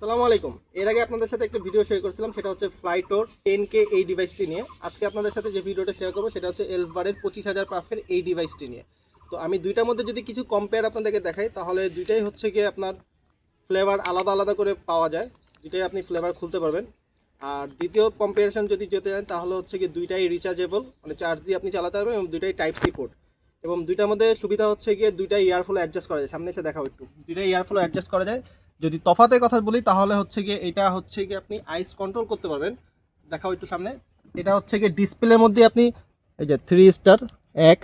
আসসালামু আলাইকুম। এর আগে আপনাদের সাথে একটা ভিডিও শেয়ার করেছিলাম, সেটা হচ্ছে ফ্লাইটোর 10K এই ডিভাইসটি নিয়ে। আজকে আপনাদের সাথে যে ভিডিওটা শেয়ার করবো সেটা হচ্ছে এলভারের 25,000 পাফের এই ডিভাইসটি নিয়ে। তো আমি দুইটার মধ্যে যদি কিছু কম্পেয়ার আপনাদেরকে দেখাই, তাহলে দুইটাই হচ্ছে গিয়ে আপনার ফ্লেভার আলাদা আলাদা করে পাওয়া যায়, দুইটাই আপনি ফ্লেভার খুলতে পারবেন। আর দ্বিতীয় কম্পারিজন যদি যেতে চান তাহলে হচ্ছে গিয়ে দুইটাই রিচার্জেবল, মানে চার্জ দিয়ে আপনি চালাতে পারবেন, এবং দুইটাই টাইপ সি পোর্ট। এবং দুইটার মধ্যে সুবিধা হচ্ছে গিয়ে দুইটাই ইয়ারফ্লো অ্যাডজাস্ট করা যায়। সামনে এসে দেখাও একটু, দুইটাই ইয়ারফ্লো অ্যাডজাস্ট করা যায়। যদি তফাতের কথা বলি তাহলে হচ্ছে গিয়ে এটা হচ্ছে গিয়ে আপনি আইস কন্ট্রোল করতে পারবেন। দেখাও একটু সামনে। এটা হচ্ছে গিয়ে ডিসপ্লের মধ্যে আপনি এই যে 3 স্টার 1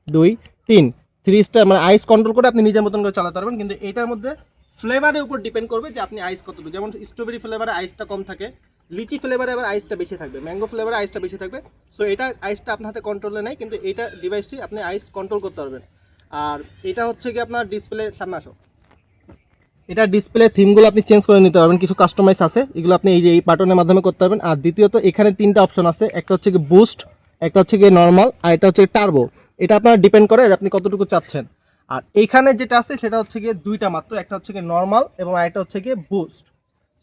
2 3 3 স্টার মানে আইস কন্ট্রোল করে আপনি নিজের মতন করে চালাতে পারবেন। কিন্তু এটার মধ্যে ফ্লেভারের উপর ডিপেন্ড করবে যে আপনি আইস কতটুকু। যেমন স্ট্রবেরি ফ্লেভারে আইসটা কম থাকে, লিচি ফ্লেভারে আবার আইসটা বেশি থাকবে, ম্যাঙ্গো ফ্লেভারে আইসটা বেশি থাকবে। সো এটা আইসটা আপনার হাতে কন্ট্রোলে নেই, কিন্তু এটা ডিভাইসটি আপনি আইস কন্ট্রোল করতে পারবেন। আর এটা হচ্ছে কি আপনার ডিসপ্লে, সামনে আসো, এটা ডিসপ্লে থিমগুলো আপনি চেঞ্জ করে নিতে পারবেন, কিছু কাস্টমাইজ আছে, এগুলো আপনি এই যে এই বাটনের মাধ্যমে করতে পারবেন। আর দ্বিতীয়ত এখানে তিনটা অপশন আছে, একটা হচ্ছে কি বুস্ট, একটা হচ্ছে কি নর্মাল, আর এটা হচ্ছে টার্বো। এটা আপনার ডিপেন্ড করে যে আপনি কতটুকু চাচ্ছেন। আর এইখানে যেটা আছে সেটা হচ্ছে গিয়ে দুইটা মাত্র, একটা হচ্ছে গিয়ে নর্মাল এবং আরেকটা হচ্ছে গিয়ে বুস্ট।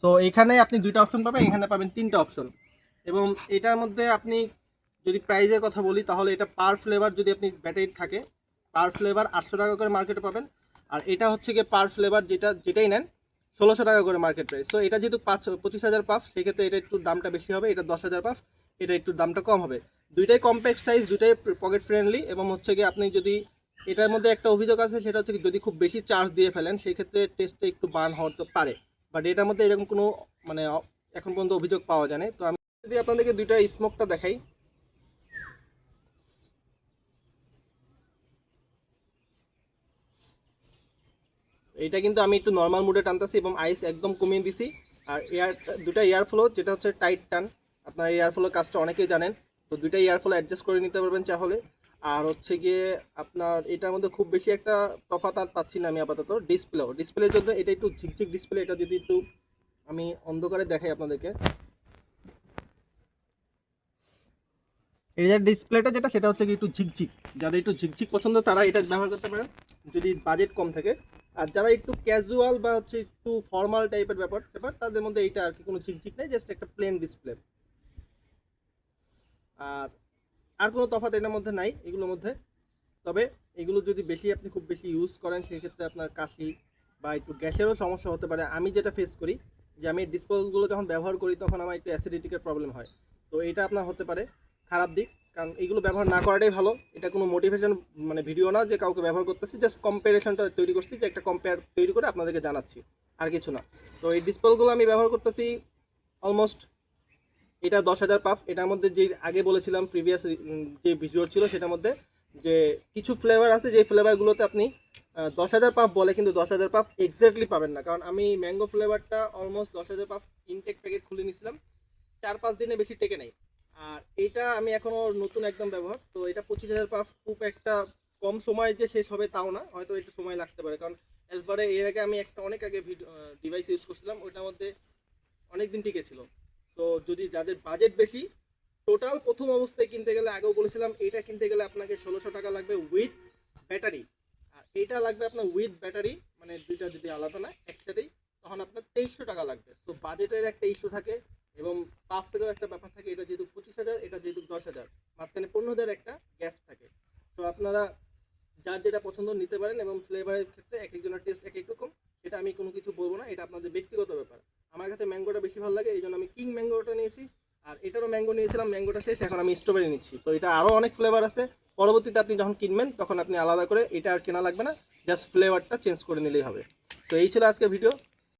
তো এখানে আপনি দুইটা অপশন পাবেন, এখানে পাবেন তিনটা অপশন। এবং এটার মধ্যে আপনি যদি প্রাইজের কথা বলি তাহলে এটা পার ফ্লেভার যদি আপনি ব্যাটারি থাকে, পার ফ্লেভার 800 টাকা করে মার্কেটে পাবেন। আর এটা হচ্ছে গিয়ে পার ফ্লেভার যেটাই নেন 1600 টাকা করে মার্কেট প্রাইস। সো এটা যেহেতু 25,000 পাফ, সেক্ষেত্রে এটা একটু দামটা বেশি হবে, এটা 10,000 পাফ, এটা একটু দামটা কম হবে। দুইটাই কম্প্যাক্ট সাইজ, দুইটাই পকেট ফ্রেন্ডলি। এবং হচ্ছে গিয়ে আপনি যদি এটার মধ্যে একটা অভিযোগ আছে, সেটা হচ্ছে যদি খুব বেশি চার্জ দিয়ে ফেলেন সেই ক্ষেত্রে টেস্টটা একটু বার্ন হতে পারে। বাট এটার মধ্যে এরকম কোনো মানে এখন পর্যন্ত অভিযোগ পাওয়া যায় না। তো আমি যদি আপনাদেরকে দুইটা স্মোকটা দেখাই, এইটা কিন্তু আমি একটু নর্মাল মুডে টানতেছি এবং আইস একদম কমিয়ে দিছি। আর দুটা এয়ারফ্লো যেটা হচ্ছে টাইট টান, আপনার এয়ারফ্লো কাজটা অনেকেই জানেন। তো দুইটা এয়ারফ্লো অ্যাডজাস্ট করে নিতে পারবেন চাহলে। আর হচ্ছে গিয়ে আপনার এটার মধ্যে খুব বেশি একটা তফাৎ আর পাচ্ছি না আমি আপাতত। ডিসপ্লের জন্য এটা একটু ঝিকঝিক ডিসপ্লে, এটা যদি একটু আমি অন্ধকারে দেখাই আপনাদেরকে, এই যে ডিসপ্লেটা যেটা সেটা হচ্ছে কি একটু ঝিকঝিক, যাদের একটু ঝিকঝিক পছন্দ তারা এটা ব্যবহার করতে পারেন যদি বাজেট কম থাকে। আর যারা একটু ক্যাজুয়াল বা হচ্ছে একটু ফর্মাল টাইপের ব্যাপার তাদের মধ্যে এইটা আর কি কোনো ঝিকঝিক নেই, জাস্ট একটা প্লেন ডিসপ্লে। আর আর কোনো তফাৎ এটার মধ্যে নাই এগুলোর মধ্যে। তবে এগুলো যদি বেশি আপনি খুব বেশি ইউজ করেন সেই ক্ষেত্রে আপনার কাশি বা একটু গ্যাসেরও সমস্যা হতে পারে। আমি যেটা ফেস করি যে আমি ডিসপোজগুলো যখন ব্যবহার করি তখন আমার একটু অ্যাসিডিটিকের প্রবলেম হয়। তো এটা আপনার হতে পারে খারাপ দিক, কারণ এগুলো ব্যবহার না করাটাই ভালো। এটা কোনো মোটিভেশন মানে ভিডিও না যে কাউকে ব্যবহার করতেছি, জাস্ট কম্পারিজনটা তৈরি করছি, যে একটা কম্পেয়ার তৈরি করে আপনাদেরকে জানাচ্ছি, আর কিছু না। তো এই ডিসপোজগুলো আমি ব্যবহার করতেছি অলমোস্ট, এটা 10,000 পাফ। এটার মধ্যে যে আগে বলেছিলাম প্রিভিয়াস যে ভিডিও ছিল সেটার মধ্যে যে কিছু ফ্লেভার আছে, যে ফ্লেভারগুলোতে আপনি 10,000 পাফ বলে, কিন্তু 10,000 পাফ এক্স্যাক্টলি পাবেন না। কারণ আমি ম্যাঙ্গো ফ্লেভারটা অলমোস্ট 10,000 পাফ ইনটেক প্যাকেট খুলে নিয়েছিলাম, 4-5 দিনে বেশি টেকে নেই। আর এইটা আমি এখনও নতুন একদম ব্যবহার, তো এটা 25,000 পাফ খুব একটা কম সময় যে শেষ হবে তাও না, হয়তো একটু সময় লাগতে পারে। কারণ এরপরে এর আগে আমি একটা অনেক আগে ডিভাইস ইউজ করছিলাম, ওইটার মধ্যে অনেক দিন টিকে ছিল। তো যদি যাদের বাজেট বেশি, টোটাল প্রথম অবস্থায় কিনতে গেলে আগেও বলেছিলাম এটা কিনতে গেলে আপনাকে 1600 টাকা লাগবে উইথ ব্যাটারি। আর এটা লাগবে আপনার উইথ ব্যাটারি, মানে দুইটা যদি আলাদা না একসাথেই, তখন আপনার 2300 টাকা লাগবে। তো বাজেটের একটা ইস্যু থাকে এবং পাফেরও একটা ব্যাপার থাকে। এটা যেহেতু 25,000, এটা যেহেতু 10,000, মাঝখানে 15,000 একটা গ্যাপ থাকে। তো আপনারা যার যেটা পছন্দ নিতে পারেন, এবং ফ্লেভারের ক্ষেত্রে এক একজনের টেস্ট এক এক রকম, সেটা আমি কোনো কিছু বলবো না, এটা আপনাদের ব্যক্তিগত ব্যাপার। আমার কাছে ম্যাঙ্গোটা বেশি ভালো লাগে, এই জন্য আমি কিং ম্যাঙ্গোটা নিয়েছি। আর এটারও ম্যাঙ্গো নিয়েছিলাম, ম্যাঙ্গোটা শেষ, এখন আমি স্ট্রবেরি নিচ্ছি। তো এটা আরও অনেক ফ্লেভার আছে, পরবর্তীতে আপনি যখন কিনবেন তখন আপনি আলাদা করে এটা আর কেনা লাগবে না, জাস্ট ফ্লেভারটা চেঞ্জ করে নিলেই হবে। তো এই ছিল আজকের ভিডিও।